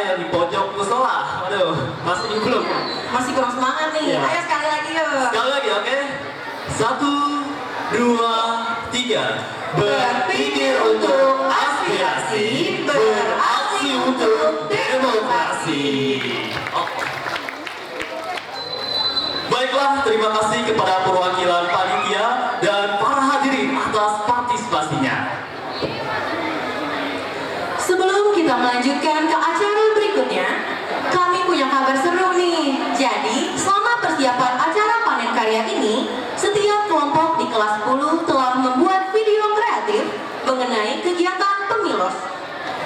yang di pojok musola. Waduh, masih belum. Masih kurang semangat nih. Ya. Ayo sekali lagi yuk. Sekali lagi, oke? 1, 2, 3. Berpikir untuk aspirasi, beraksi untuk demokrasi. Baiklah, terima kasih kepada perwakilan panitia dan para hadirin atas partisipasinya. Sebelum kita melanjutkan ke acara berikutnya, kami punya kabar seru nih. Jadi, selama persiapan acara panen karya ini, setiap kelompok di kelas 10 telah membuat video kreatif mengenai kegiatan pemilos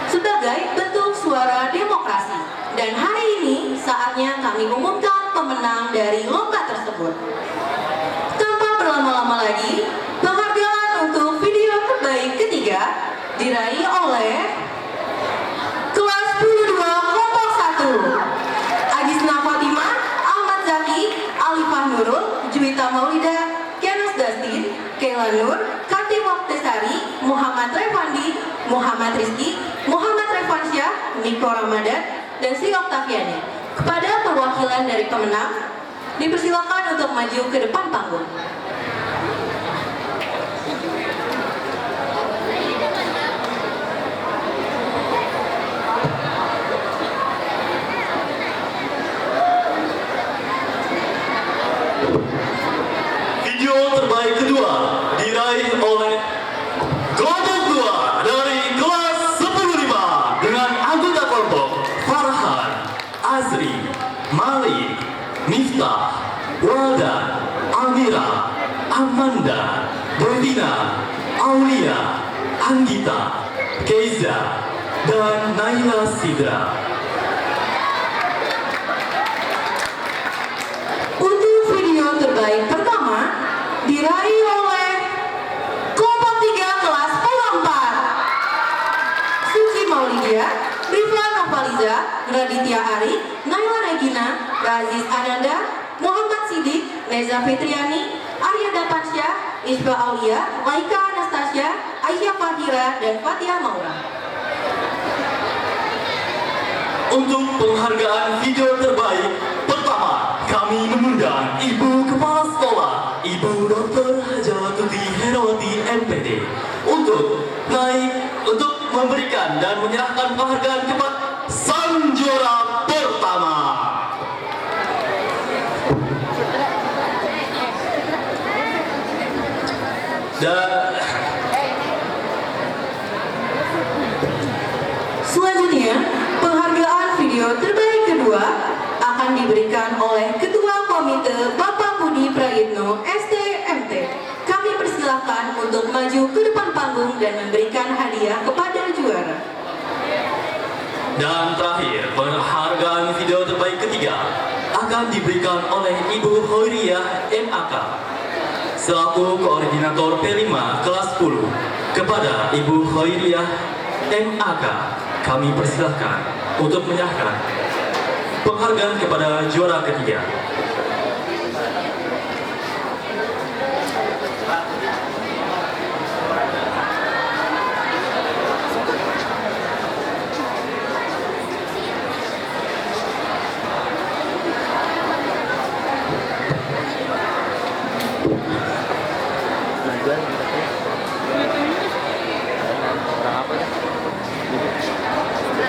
sebagai bentuk suara demokrasi. Dan hari ini saatnya kami umumkan pemenang dari lomba tersebut. Tanpa berlama-lama lagi, penghargaan untuk video terbaik ketiga diraih oleh kelas 12 kelompok 1 Agisna Fatimah, Ahmad Zaki, Alifah Nurul, Juwita Maulida, Kenos Dastin, Kayla Nur, Karti Waktesari, Muhammad Revandi, Muhammad Rizky, Muhammad Revansyah, Niko Ramadan, dan Sri Oktaviani. Kepada perwakilan dari pemenang, dipersilakan untuk maju ke depan panggung. Video terbaik kedua diraih oleh kelompok 2 dari kelas 105 dengan anggota kelompok Farhan, Azri, Malik, Miftah, Waldan, Amira, Amanda, Berdina, Aulia, Anggita, Keiza, dan Naila Sidra. Untuk video terbaik pertama diraih oleh kelompok 3 kelas 4 Suci Maulidia, Rifla Novaliza, Raditya Ari, Naila Regina, Raziz Ananda, Muhammad Sidik, Neza Fitriani, Arya Dapansyah, Isba Aulia, Laika Anastasia, Aisyah Fahira, dan Fatia Maura. Untuk penghargaan video terbaik pertama, kami mengundang Ibu Kepala Sekolah, Ibu Dr. Hajawatuti Herawati MPD untuk memberikan dan menyerahkan penghargaan kepada sang juara pertama. Dan Selanjutnya, penghargaan video terbaik kedua akan diberikan oleh Ketua Komite Bapak Budi Prayitno STMT. Kami persilahkan untuk maju ke depan panggung dan memberikan hadiah kepada juara. Dan terakhir, penghargaan video terbaik ketiga akan diberikan oleh Ibu Hoiriyah MAK selaku koordinator P5 kelas 10 kepada Ibu Hoiriyah MAK. Kami persilahkan untuk menyerahkan penghargaan kepada juara ketiga.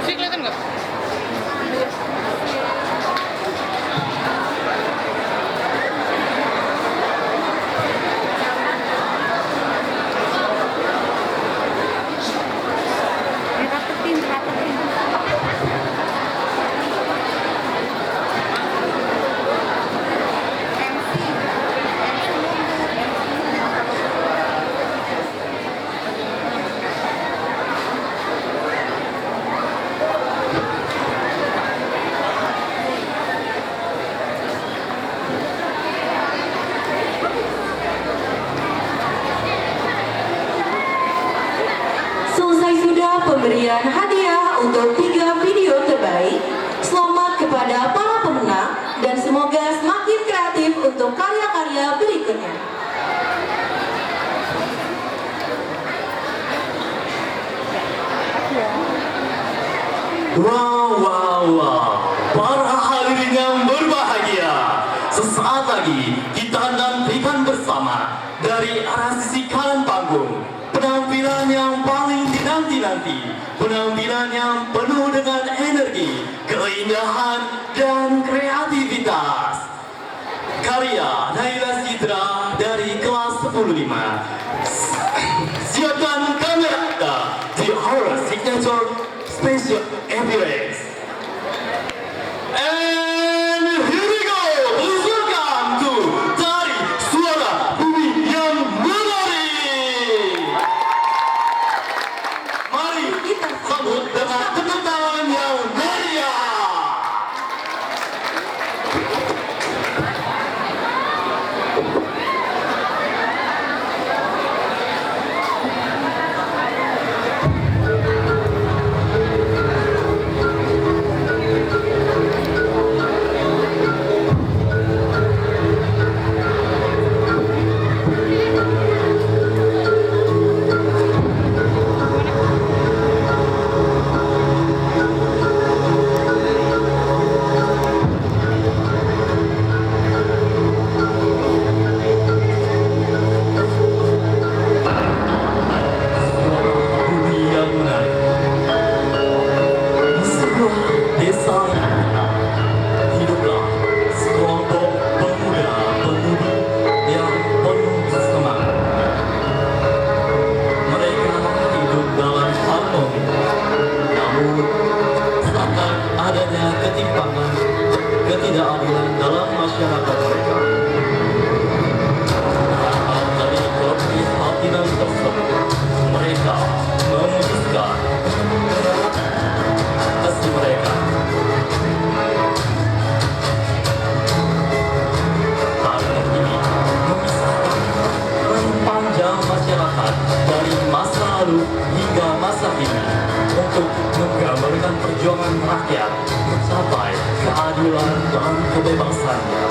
Sih kelihatan nggak? pemberian hadiah untuk 3 video terbaik. Selamat kepada para pemenang dan semoga semakin kreatif untuk karya-karya berikutnya. Wow, wow, lagi kita nantikan bersama dari arah sisi kanan panggung penampilan yang paling dinanti-nanti, penampilan yang penuh dengan energi, keindahan, dan kreativitas. Karya Naila Citra dari kelas 105. Siapkan kamera kita di Horror Signature Special Appearance. And here we go! Please welcome to Tari Suara Bumi yang Menari. Mari kita sambut dengan tepuk tangan yang meriah. Bumi yang menarik. Di sebuah desa yang indah, hiduplah sekelompok pemuda-pemudi yang penuh semangat. Mereka hidup dalam harmoni, namun seakan adanya ketimpangan, ketidakadilan dalam masyarakat mereka. Dari keprihatinan tersebut, mereka memutuskan kasih mereka. Tarian ini memisahkan panjang masyarakat dari masa lalu hingga masa kini untuk menggambarkan perjuangan rakyat mencapai keadilan dan kebebasannya.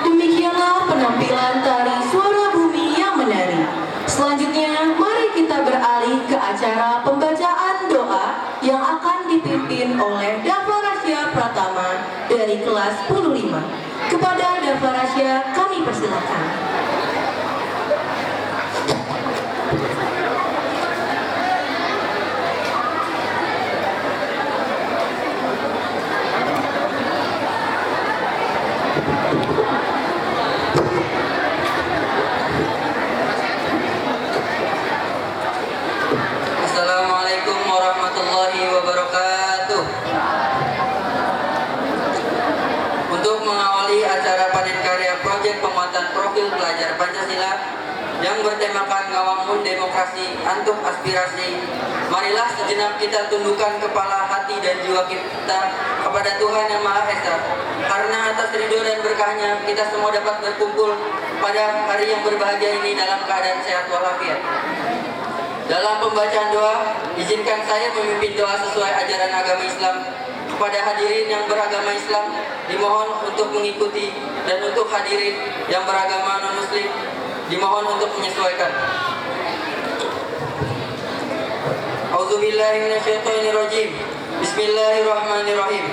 Demikianlah penampilan tari Suara Bumi yang Menari. Selanjutnya, mari kita beralih ke acara pembacaan doa yang akan dipimpin oleh Dava Rasya Pratama dari kelas 105. Kepada Dava Rasya, kami persilakan. Assalamualaikum warahmatullahi wabarakatuh. Untuk mengawali acara panen karya proyek penguatan profil pelajar Pancasila yang bertemakan Ngawangmun Demokrasi Antuk Aspirasi, marilah sejenak kita tundukkan kepala hati dan jiwa kita kepada Tuhan Yang Maha Esa. Karena atas ridho dan berkahnya kita semua dapat berkumpul pada hari yang berbahagia ini dalam keadaan sehat walafiat. Dalam pembacaan doa, izinkan saya memimpin doa sesuai ajaran agama Islam. Kepada hadirin yang beragama Islam, dimohon untuk mengikuti, dan untuk hadirin yang beragama non-muslim, dimohon untuk menyesuaikan. A'udzubillahi minasyaitonirrajim. Bismillahirrahmanirrahim.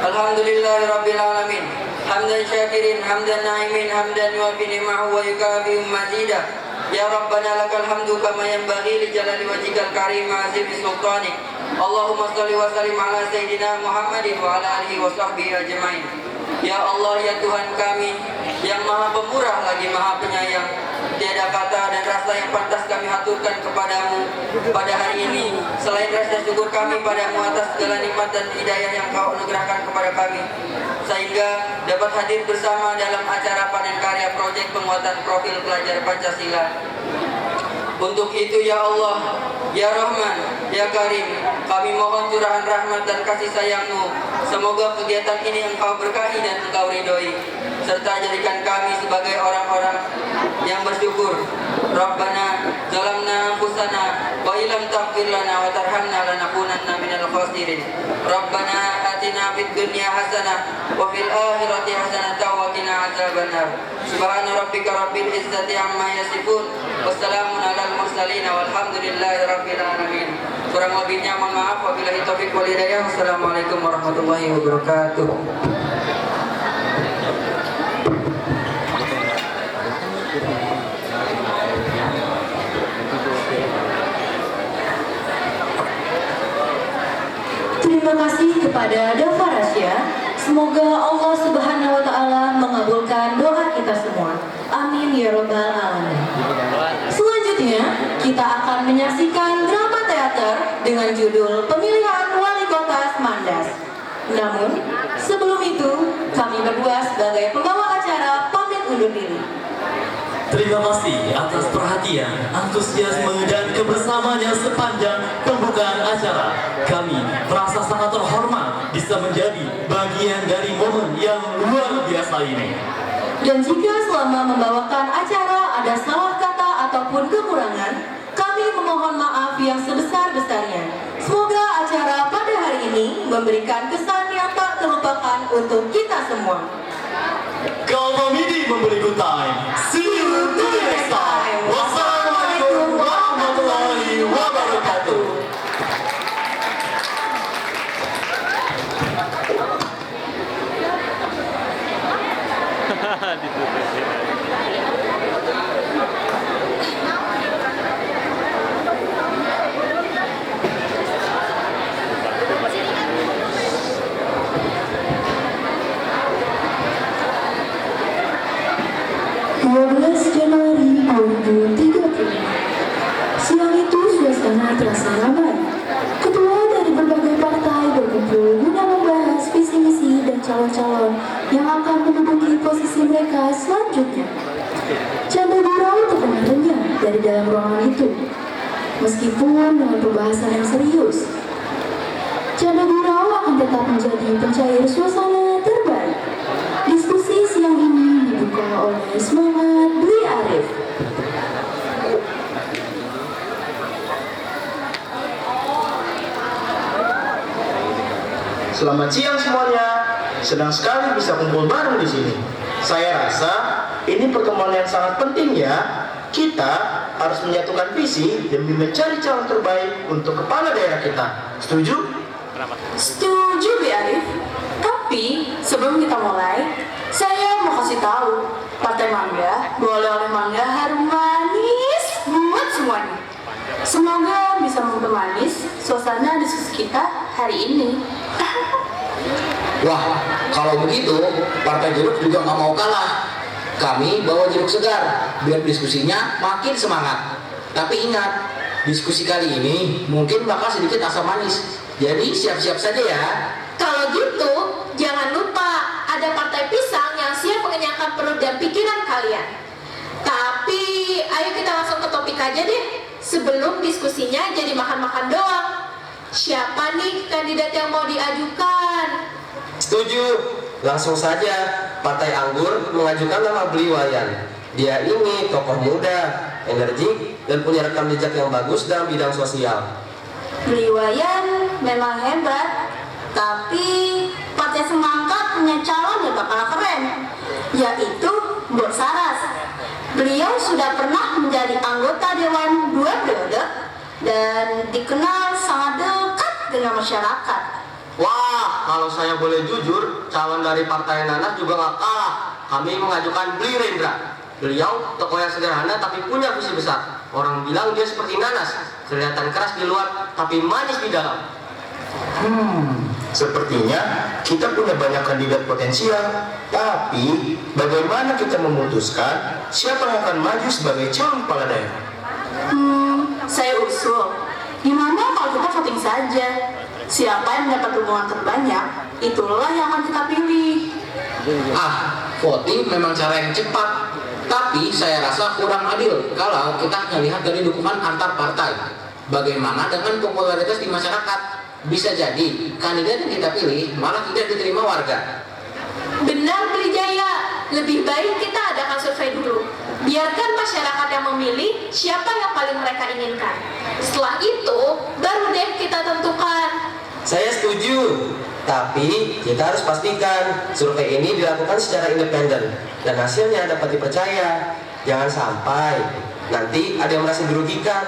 Alhamdulillahirabbil alamin. Hamdan syakirin, hamdan na'imin, hamdan yuwafi ni'mahu wa yukafi mazidah. Ya Rabbana lakal hamdu kama yanbaghi li jalali wajhikal karim wa azimi sultanik. Allahumma shalli wa sallim ala sayyidina Muhammadin wa ala alihi wa sahbihi ajmain. Ya Allah, ya Tuhan kami yang maha pemurah lagi maha penyayang, tiada kata dan rasa yang pantas kami haturkan kepadamu pada hari ini selain rasa syukur kami padamu atas segala nikmat dan hidayah yang kau anugerahkan kepada kami, sehingga dapat hadir bersama dalam acara panen karya proyek penguatan profil pelajar Pancasila. Untuk itu ya Allah, ya Rahman, ya Karim, kami mohon curahan rahmat dan kasih sayang-Mu. Semoga kegiatan ini Engkau berkahi dan Engkau ridhoi, serta jadikan kami sebagai orang-orang yang bersyukur. Rabbana zalamna anfusana wa illam taghfir lana wa tarhamna lanakunanna minal khasirin. Rabbana atina fid dunya hasanah wa fil akhirati hasanah wa qina adzabannar. Subhana rabbika rabbil izzati amma yasifun. Wassalamun alal mursalin walhamdulillahi rabbil alamin. Kurang lebihnya mohon maaf, wabillahi taufiq wal hidayah. Wassalamualaikum warahmatullahi wabarakatuh. Terima kasih kepada Dava Rasya. Semoga Allah Subhanahu wa taala mengabulkan doa kita semua. Amin ya rabbal alamin. Selanjutnya, kita akan menyaksikan drama teater dengan judul Pemilihan Wali Kota Semandas. Namun, sebelum itu, kami berdua sebagai pembawa acara pamit undur diri. Terima kasih atas perhatian, antusiasme, dan kebersamaannya sepanjang pembukaan acara. Kami merasa sangat terhormat bisa menjadi bagian dari momen yang luar biasa ini. Dan jika selama membawakan acara ada salah kata ataupun kekurangan, kami memohon maaf yang sebesar-besarnya. Semoga acara pada hari ini memberikan kesan yang tak terlupakan untuk kita semua. Kalau Midi memberi good time. See you to the next time. Wassalamualaikum warahmatullahi wabarakatuh. Januari 2030. Siang itu suasana terasa ramai. Ketua dari berbagai partai berkumpul guna membahas visi misi dan calon-calon yang akan menduduki posisi mereka selanjutnya. Canda gurau terdengar renyah dari dalam ruangan itu, meskipun dengan pembahasan yang serius. Canda gurau akan tetap menjadi pencair suasana terbaik. Diskusi siang ini dibuka oleh Semangat Dwi Arif. Selamat siang semuanya. Senang sekali bisa kumpul bareng di sini. Saya rasa ini pertemuan yang sangat penting ya. Kita harus menyatukan visi demi mencari calon terbaik untuk kepala daerah kita. Setuju? Setuju, Bi Arif. Tapi sebelum kita mulai, saya mau kasih tahu, Partai Mangga boleh oleh mangga harum manis buat semuanya. Semoga bisa mempermanis suasana diskusi kita hari ini. Wah, kalau begitu Partai Jeruk juga nggak mau kalah. Kami bawa jeruk segar biar diskusinya makin semangat. Tapi ingat, diskusi kali ini mungkin bakal sedikit asam manis. Jadi siap-siap saja ya. Kalau gitu, jangan lupa ada partai pisang yang siap mengenyangkan perut dan pikiran kalian. Tapi, ayo kita langsung ke topik aja deh. Sebelum diskusinya jadi makan-makan doang. Siapa nih kandidat yang mau diajukan? Setuju. Langsung saja Partai Anggur mengajukan nama Bli Wayan. Dia ini tokoh muda, energik, dan punya rekam jejak yang bagus dalam bidang sosial. Bli Wayan memang hebat, tapi Partai Semangka punya calon yang bakal keren, yaitu Mbok Saras. Beliau sudah pernah menjadi anggota Dewan 2 periode dan dikenal sangat dekat dengan masyarakat. Wah, kalau saya boleh jujur, calon dari Partai Nanas juga nggak kalah. Kami mengajukan Bli Rendra. Beliau tokoh yang sederhana tapi punya visi besar. Orang bilang dia seperti nanas, kelihatan keras di luar tapi manis di dalam. Sepertinya kita punya banyak kandidat potensial, tapi bagaimana kita memutuskan siapa yang akan maju sebagai calon kepala daerah? Saya usul, gimana kalau kita voting saja? Siapa yang mendapat dukungan terbanyak, itulah yang akan kita pilih. Voting memang cara yang cepat, tapi saya rasa kurang adil kalau kita hanya lihat dari dukungan antar partai. Bagaimana dengan popularitas di masyarakat? Bisa jadi kandidat yang kita pilih malah tidak diterima warga. Benar, Belijaya. Lebih baik kita adakan survei dulu. Biarkan masyarakat yang memilih siapa yang paling mereka inginkan. Setelah itu, baru deh kita tentukan. Saya setuju, tapi kita harus pastikan survei ini dilakukan secara independen dan hasilnya dapat dipercaya. Jangan sampai nanti ada yang merasa dirugikan.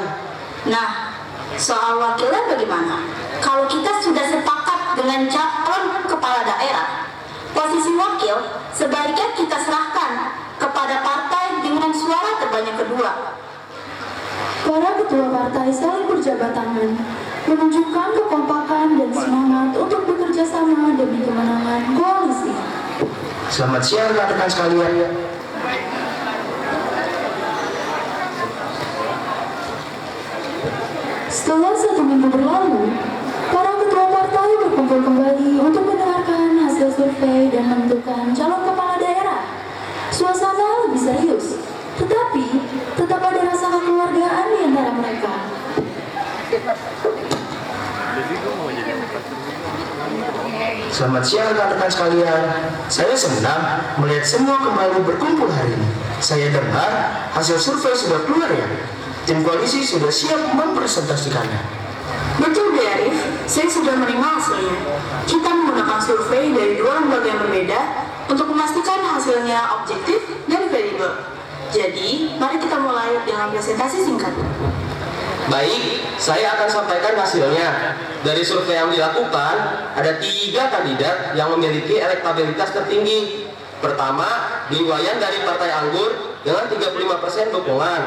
Nah, soal wakilnya bagaimana? Kalau kita sudah sepakat dengan calon kepala daerah, posisi wakil sebaiknya kita serahkan kepada partai dengan suara terbanyak kedua. Para ketua partai saling berjabat tangan, menunjukkan kekompakan dan semangat untuk bekerja sama demi kemenangan koalisi. Selamat siang rekan-rekan sekalian. Setelah 1 minggu berlalu, para ketua partai berkumpul kembali untuk mendengarkan hasil survei dan menentukan calon kepala daerah. Suasana lebih serius, tetapi tetap ada rasa kekeluargaan di antara mereka. Selamat siang rekan-rekan sekalian. Saya senang melihat semua kembali berkumpul hari ini. Saya dengar hasil survei sudah keluar ya. Tim koalisi sudah siap mempresentasikannya. Betul, Bu Arif. Saya sudah menerima hasilnya. Kita menggunakan survei dari 2 lembaga yang berbeda untuk memastikan hasilnya objektif dan kredibel. Jadi, mari kita mulai dengan presentasi singkat. Baik, saya akan sampaikan hasilnya. Dari survei yang dilakukan, ada 3 kandidat yang memiliki elektabilitas tertinggi. Pertama, Bli Wayan dari Partai Anggur dengan 35% dukungan.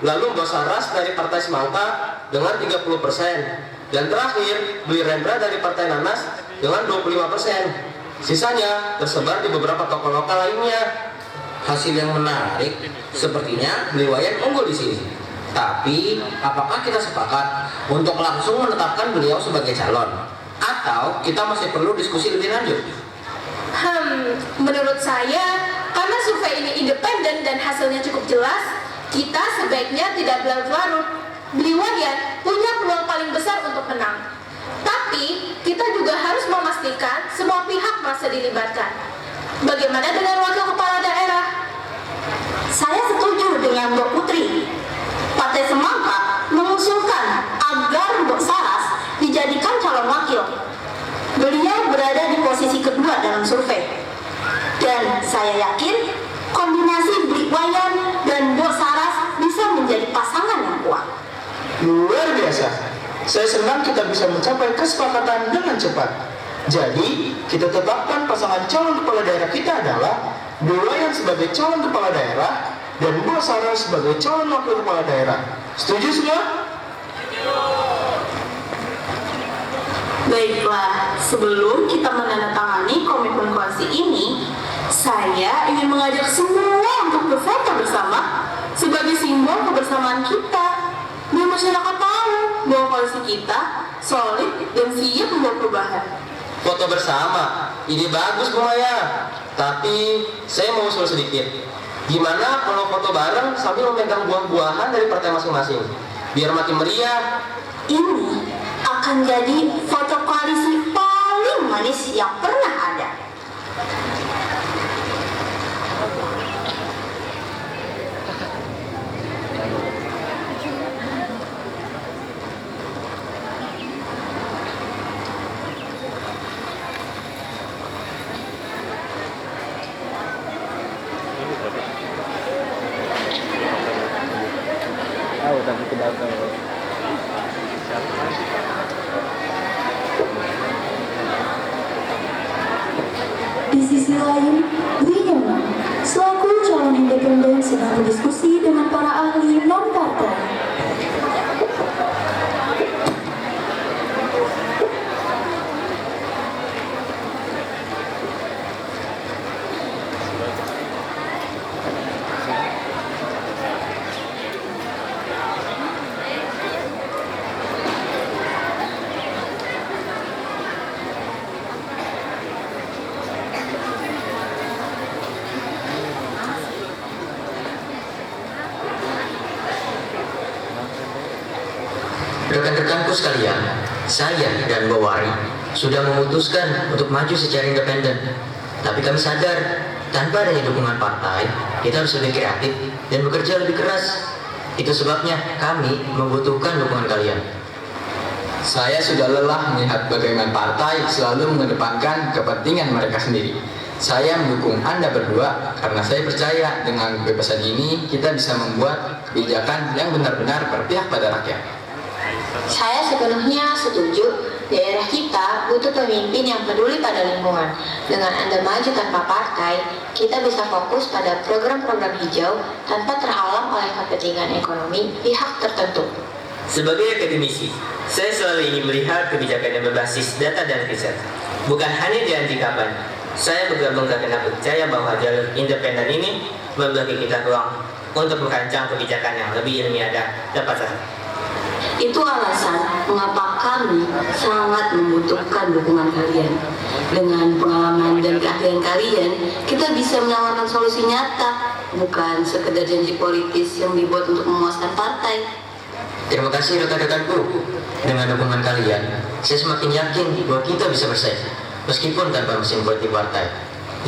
Lalu Mbok Saras dari Partai Semangka dengan 30%. Dan terakhir, Bli Rendra dari Partai Nanas dengan 25%. Sisanya tersebar di beberapa tokoh lokal lainnya. Hasil yang menarik, sepertinya Bli Wayan unggul di sini. Tapi, apakah kita sepakat untuk langsung menetapkan beliau sebagai calon? Atau kita masih perlu diskusi lebih lanjut? Menurut saya, karena survei ini independen dan hasilnya cukup jelas, kita sebaiknya tidak berlarut-larut. Bli Wayan punya peluang paling besar untuk menang. Tapi, kita juga harus memastikan semua pihak merasa dilibatkan. Bagaimana dengan wakil kepala daerah? Saya setuju dengan Mbok Putri. Partai Semangka mengusulkan agar Mbok Saras dijadikan calon wakil. Beliau berada di posisi kedua dalam survei. Dan saya yakin kombinasi Bli Wayan dan Mbok Saras bisa menjadi pasangan yang kuat. Luar biasa. Saya senang kita bisa mencapai kesepakatan dengan cepat. Jadi, kita tetapkan pasangan calon kepala daerah kita adalah Bli Wayan sebagai calon kepala daerah dan Mbok Saras sebagai calon wakil kepala daerah. Setuju semua? Baiklah, sebelum kita menandatangani komitmen koalisi ini, saya ingin mengajak semua untuk berfoto bersama sebagai simbol kebersamaan kita. Biar masyarakat tahu bahwa koalisi kita solid dan siap membawa perubahan. Foto bersama, ide bagus Bu Maya. Tapi saya mau usul sedikit. Gimana kalau foto bareng sambil memegang buah-buahan dari partai masing-masing? Biar makin meriah. Ini akan jadi foto koalisi paling manis yang pernah ada. Di sisi lain, Dwi Nyoman, selaku calon independen sedang berdiskusi dengan para ahli non-partai. Rekan-rekanku sekalian, saya dan Bawari sudah memutuskan untuk maju secara independen. Tapi kami sadar, tanpa adanya dukungan partai, kita harus lebih kreatif dan bekerja lebih keras. Itu sebabnya kami membutuhkan dukungan kalian. Saya sudah lelah melihat bagaimana partai selalu mengedepankan kepentingan mereka sendiri. Saya mendukung Anda berdua karena saya percaya dengan kebebasan ini kita bisa membuat kebijakan yang benar-benar berpihak pada rakyat. Saya sepenuhnya setuju. Daerah kita butuh pemimpin yang peduli pada lingkungan. Dengan Anda maju tanpa partai, kita bisa fokus pada program-program hijau tanpa terhalang oleh kepentingan ekonomi pihak tertentu. Sebagai akademisi, saya selalu ingin melihat kebijakan yang berbasis data dan riset, bukan hanya di anti kampanye. Saya bergabung karena percaya bahwa jalur independen ini memberi kita ruang untuk merancang kebijakan yang lebih ilmiah dan tepat sasaran. Itu alasan mengapa kami sangat membutuhkan dukungan kalian. Dengan pengalaman dan keahlian kalian, kita bisa menawarkan solusi nyata, bukan sekedar janji politis yang dibuat untuk memuaskan partai. Terima kasih rekan-rekanku. Dengan dukungan kalian, saya semakin yakin bahwa kita bisa bersaing, meskipun tanpa mesin politik partai.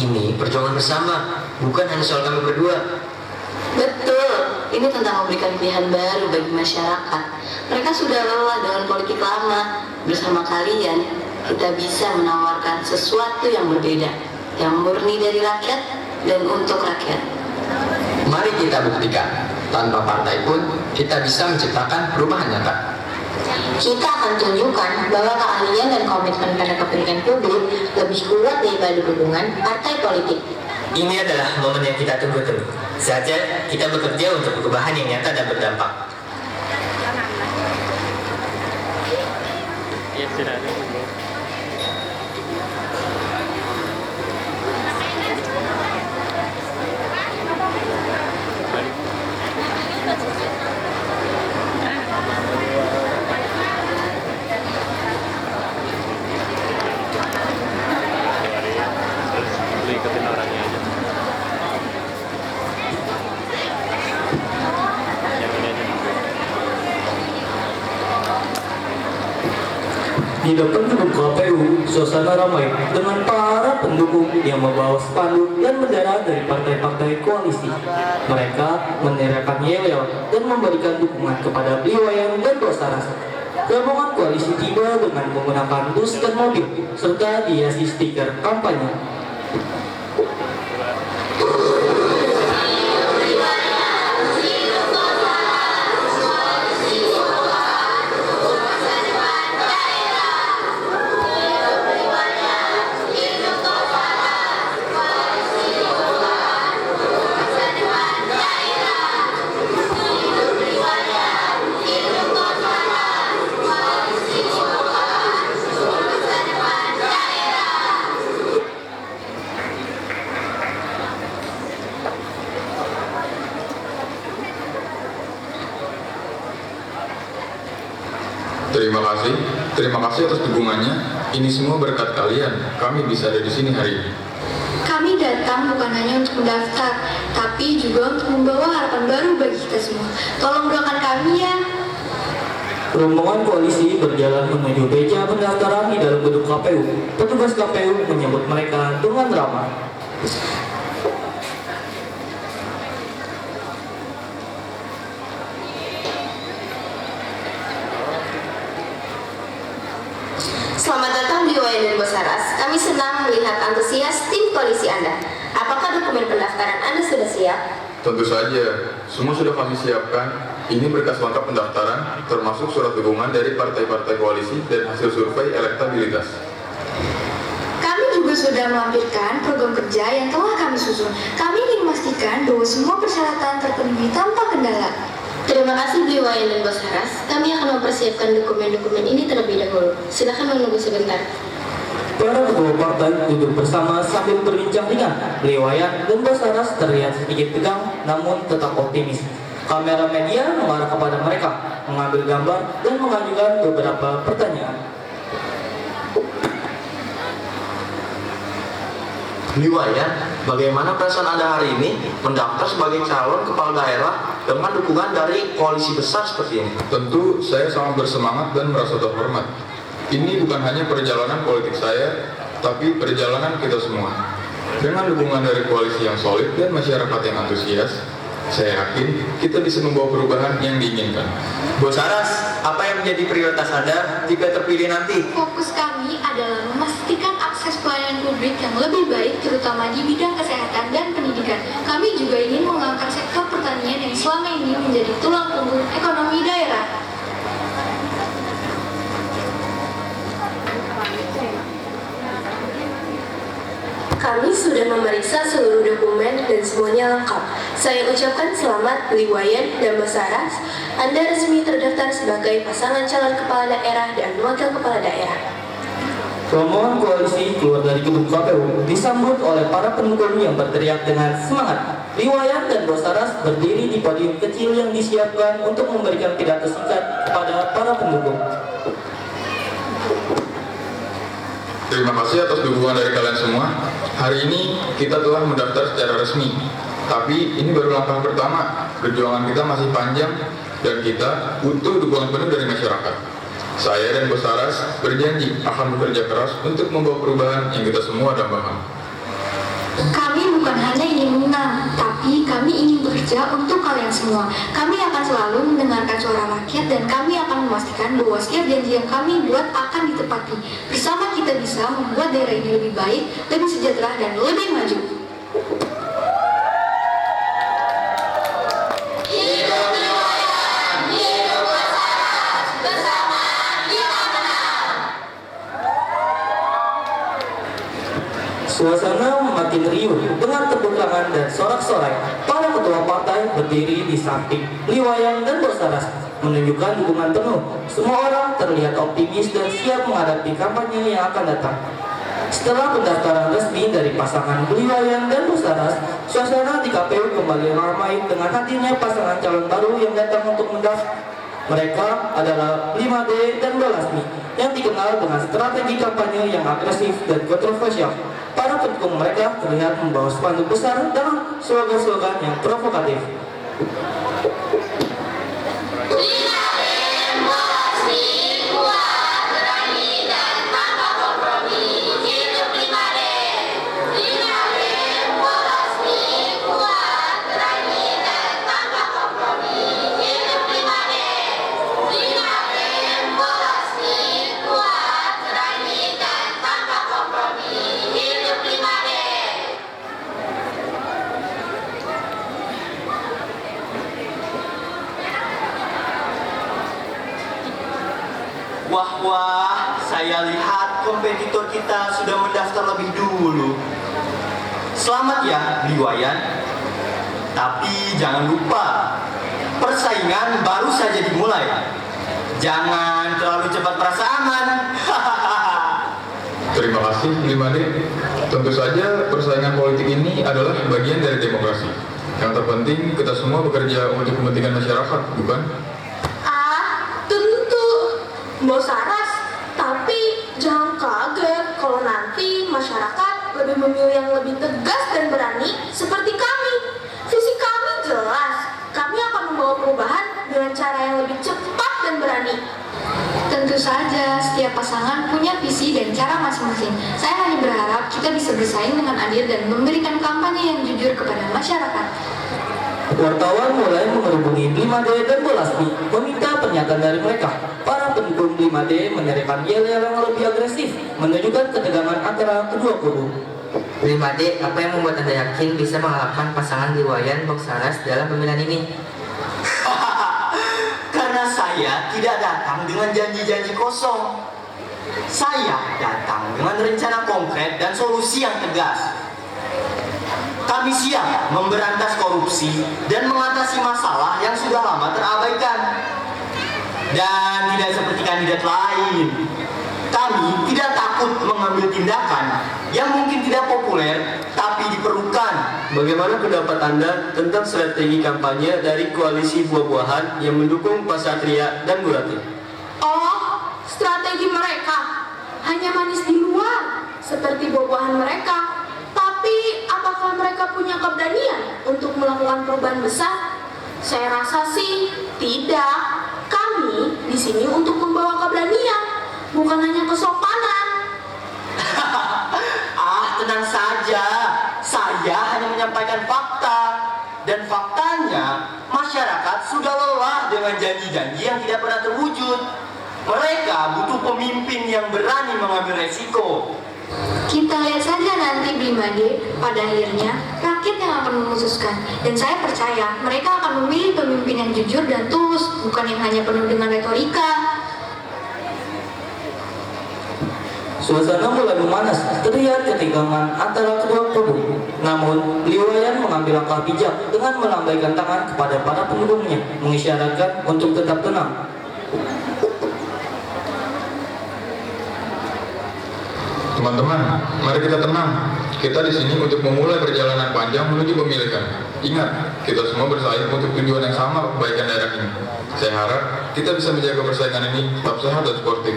Ini perjuangan bersama, bukan hanya soal kami berdua. Betul, ini tentang memberikan pilihan baru bagi masyarakat. Mereka sudah lelah dengan politik lama. Bersama kalian, kita bisa menawarkan sesuatu yang berbeda, yang murni dari rakyat dan untuk rakyat. Mari kita buktikan, tanpa partai pun kita bisa menciptakan perubahan nyata. Kita akan tunjukkan bahwa keahlian dan komitmen pada kepentingan publik lebih kuat daripada dukungan partai politik. Ini adalah momen yang kita tunggu-tunggu. Saja kita bekerja untuk perubahan yang nyata dan berdampak. Di depan gedung KPU, suasana ramai dengan para pendukung yang membawa spanduk dan bendera dari partai-partai koalisi. Mereka meneriakkan yel-yel dan memberikan dukungan kepada Bliwayan dan Bosaras. Gabungan koalisi tiba dengan menggunakan bus dan mobil serta dihiasi stiker kampanye. Terima kasih atas dukungannya. Ini semua berkat kalian. Kami bisa ada di sini hari ini. Kami datang bukan hanya untuk mendaftar, tapi juga untuk membawa harapan baru bagi kita semua. Tolong doakan kami ya. Rombongan koalisi berjalan menuju meja pendaftaran di dalam gedung KPU. Petugas KPU menyambut mereka dengan ramah. Selamat datang di Bliwayan dan Bosaras. Kami senang melihat antusias tim koalisi Anda. Apakah dokumen pendaftaran Anda sudah siap? Tentu saja, semua sudah kami siapkan. Ini berkas lengkap pendaftaran, termasuk surat dukungan dari partai-partai koalisi dan hasil survei elektabilitas. Kami juga sudah melampirkan program kerja yang telah kami susun. Kami ingin memastikan bahwa semua persyaratan terpenuhi tanpa kendala. Terima kasih Bu Iwayan dan Bos Haras. Kami akan mempersiapkan dokumen-dokumen ini terlebih dahulu. Silakan menunggu sebentar. Para ketua partai duduk bersama sambil berbincang ringan. Iwayan dan Bos Haras terlihat sedikit tegang, namun tetap optimis. Kamera media mengarah kepada mereka, mengambil gambar dan mengajukan beberapa pertanyaan. Iwayan, bagaimana perasaan Anda hari ini mendaftar sebagai calon kepala daerah dengan dukungan dari koalisi besar seperti ini? Tentu saya sangat bersemangat dan merasa terhormat. Ini bukan hanya perjalanan politik saya, tapi perjalanan kita semua. Dengan dukungan dari koalisi yang solid dan masyarakat yang antusias, saya yakin kita bisa membawa perubahan yang diinginkan. Bos Haras, apa yang menjadi prioritas Anda jika terpilih nanti? Fokus kami adalah memastikan akses pelayanan publik yang lebih baik, terutama di bidang kesehatan dan pendidikan. Kami juga ingin mengangkat sektor pertanian yang selama ini menjadi tulang punggung ekonomi daerah. Kami sudah memeriksa seluruh dokumen dan semuanya lengkap. Saya ucapkan selamat Bu Iwayan dan Bos Haras. Anda resmi terdaftar sebagai pasangan calon kepala daerah dan wakil kepala daerah. Rombongan koalisi keluar dari gedung KPU disambut oleh para pendukung yang berteriak dengan semangat. Iwayan dan Bos Haras berdiri di podium kecil yang disiapkan untuk memberikan pidato singkat kepada para pendukung. Terima kasih atas dukungan dari kalian semua. Hari ini kita telah mendaftar secara resmi. Tapi ini baru langkah pertama. Perjuangan kita masih panjang dan kita butuh dukungan penuh dari masyarakat. Saya dan Bos Haras berjanji akan bekerja keras untuk membawa perubahan yang kita semua dambakan. Kami bukan hanya ingin menang, tapi kami ingin bekerja untuk kalian semua. Kami akan selalu mendengarkan suara rakyat dan kami akan memastikan bahwa setiap janji yang kami buat akan ditepati. Bersama kita bisa membuat daerah ini lebih baik, lebih sejahtera, dan lebih maju. Suasana makin riuh dengan tepuk tangan dan sorak-sorai. Para ketua partai berdiri di samping Iwayan dan Bos Haras, menunjukkan dukungan penuh. Semua orang terlihat optimis dan siap menghadapi kampanye yang akan datang. Setelah pendaftaran resmi dari pasangan Iwayan dan Bos Haras, suasana di KPU kembali ramai dengan hadirnya pasangan calon baru yang datang untuk mendaftar. Mereka adalah 5D dan Bolasmi yang dikenal dengan strategi kampanye yang agresif dan kontroversial. Para pendukung mereka terlihat membawa spanduk besar dengan slogan-slogan yang provokatif. Wah, saya lihat kompetitor kita sudah mendaftar lebih dulu. Selamat ya, Iwayan. Tapi jangan lupa, persaingan baru saja dimulai. Jangan terlalu cepat merasa aman. Terima kasih 5D. Tentu saja persaingan politik ini adalah bagian dari demokrasi. Yang terpenting kita semua bekerja untuk kepentingan masyarakat, bukan? Bos Haras, tapi jangan kaget kalau nanti masyarakat lebih memilih yang lebih tegas dan berani seperti kami. Visi kami jelas, kami akan membawa perubahan dengan cara yang lebih cepat dan berani. Tentu saja, setiap pasangan punya visi dan cara masing-masing. Saya hanya berharap kita bisa bersaing dengan adil dan memberikan kampanye yang jujur kepada masyarakat. Wartawan mulai menghubungi 5D dan Bolasmi meminta pernyataan dari mereka. Para pendukung 5D meneriakkan yel-yel yang lebih agresif, menunjukkan ketegangan antara kedua kubu. 5D, apa yang membuat Anda yakin bisa mengalahkan pasangan Liwayan Boksaras dalam pemilihan ini? Karena saya tidak datang dengan janji-janji kosong. Saya datang dengan rencana konkret dan solusi yang tegas. Kami siap memberantas korupsi dan mengatasi masalah yang sudah lama terabaikan. Dan tidak seperti kandidat lain, kami tidak takut mengambil tindakan yang mungkin tidak populer tapi diperlukan. Bagaimana pendapat Anda tentang strategi kampanye dari koalisi buah-buahan yang mendukung Pak Satria dan Bu Ratih? Oh, strategi mereka hanya manis di luar, seperti buah-buahan mereka. Tapi, apakah mereka punya keberanian untuk melakukan perubahan besar? Saya rasa sih tidak. Kami di sini untuk membawa keberanian, bukan hanya kesopanan. Tenang saja, saya hanya menyampaikan fakta. Dan faktanya, masyarakat sudah lelah dengan janji-janji yang tidak pernah terwujud. Mereka butuh pemimpin yang berani mengambil resiko. Kita lihat saja nanti 5D, pada akhirnya rakyat yang akan memutuskan. Dan saya percaya mereka akan memilih pemimpin yang jujur dan tulus, bukan yang hanya penuh dengan retorika. Suasana mulai memanas, terlihat ketegangan antara kedua kubu. Namun, Liwayan mengambil langkah bijak dengan melambaikan tangan kepada para pendukungnya, mengisyaratkan untuk tetap tenang. Teman-teman, mari kita tenang. Kita di sini untuk memulai perjalanan panjang menuju pemilihan. Ingat, kita semua bersaing untuk tujuan yang sama, kebaikan daerah ini. Saya harap kita bisa menjaga persaingan ini tetap sehat dan sportif.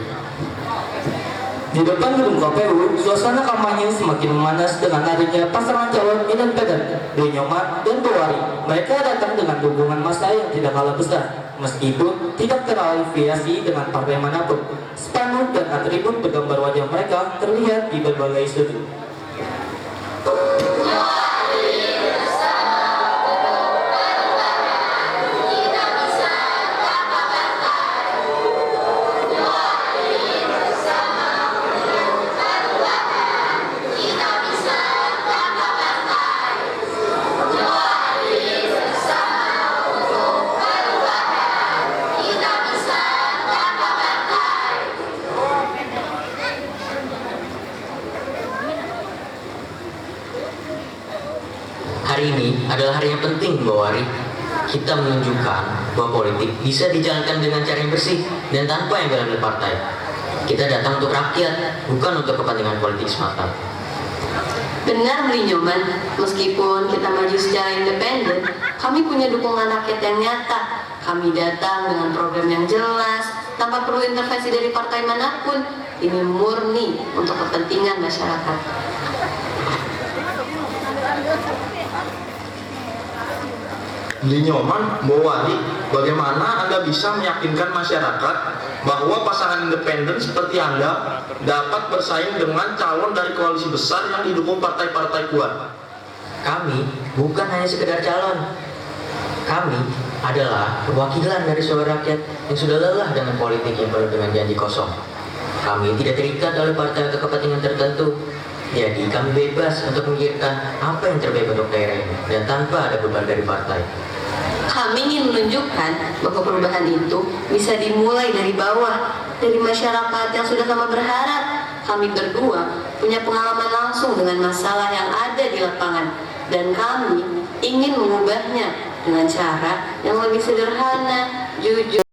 Di depan gedung KPU, suasana kampanye semakin memanas dengan adanya pasangan calon independen, Nyoman dan Bowari. Mereka datang dengan dukungan massa yang tidak kalah besar, meskipun tidak terafiliasi dengan partai manapun. Spanduk dan atribut bergambar wajah mereka terlihat di berbagai sudut. Hari ini adalah hari yang penting, Bawari. Kita menunjukkan bahwa politik bisa dijalankan dengan cara yang bersih dan tanpa yang bela partai. Kita datang untuk rakyat, bukan untuk kepentingan politik semata. Benar, Nyoman. Meskipun kita maju secara independen, kami punya dukungan rakyat yang nyata. Kami datang dengan program yang jelas, tanpa perlu intervensi dari partai manapun. Ini murni untuk kepentingan masyarakat. Nyoman, Bowari, bagaimana Anda bisa meyakinkan masyarakat bahwa pasangan independen seperti Anda dapat bersaing dengan calon dari koalisi besar yang didukung partai-partai kuat? Kami bukan hanya sekedar calon. Kami adalah perwakilan dari suara rakyat yang sudah lelah dengan politik yang penuh dengan janji kosong. Kami tidak terikat oleh partai atau kepentingan tertentu. Jadi kami bebas untuk memikirkan apa yang terbaik untuk daerah ini dan tanpa ada beban dari partai. Kami ingin menunjukkan bahwa perubahan itu bisa dimulai dari bawah, dari masyarakat yang sudah lama berharap. Kami berdua punya pengalaman langsung dengan masalah yang ada di lapangan, dan kami ingin mengubahnya dengan cara yang lebih sederhana, jujur.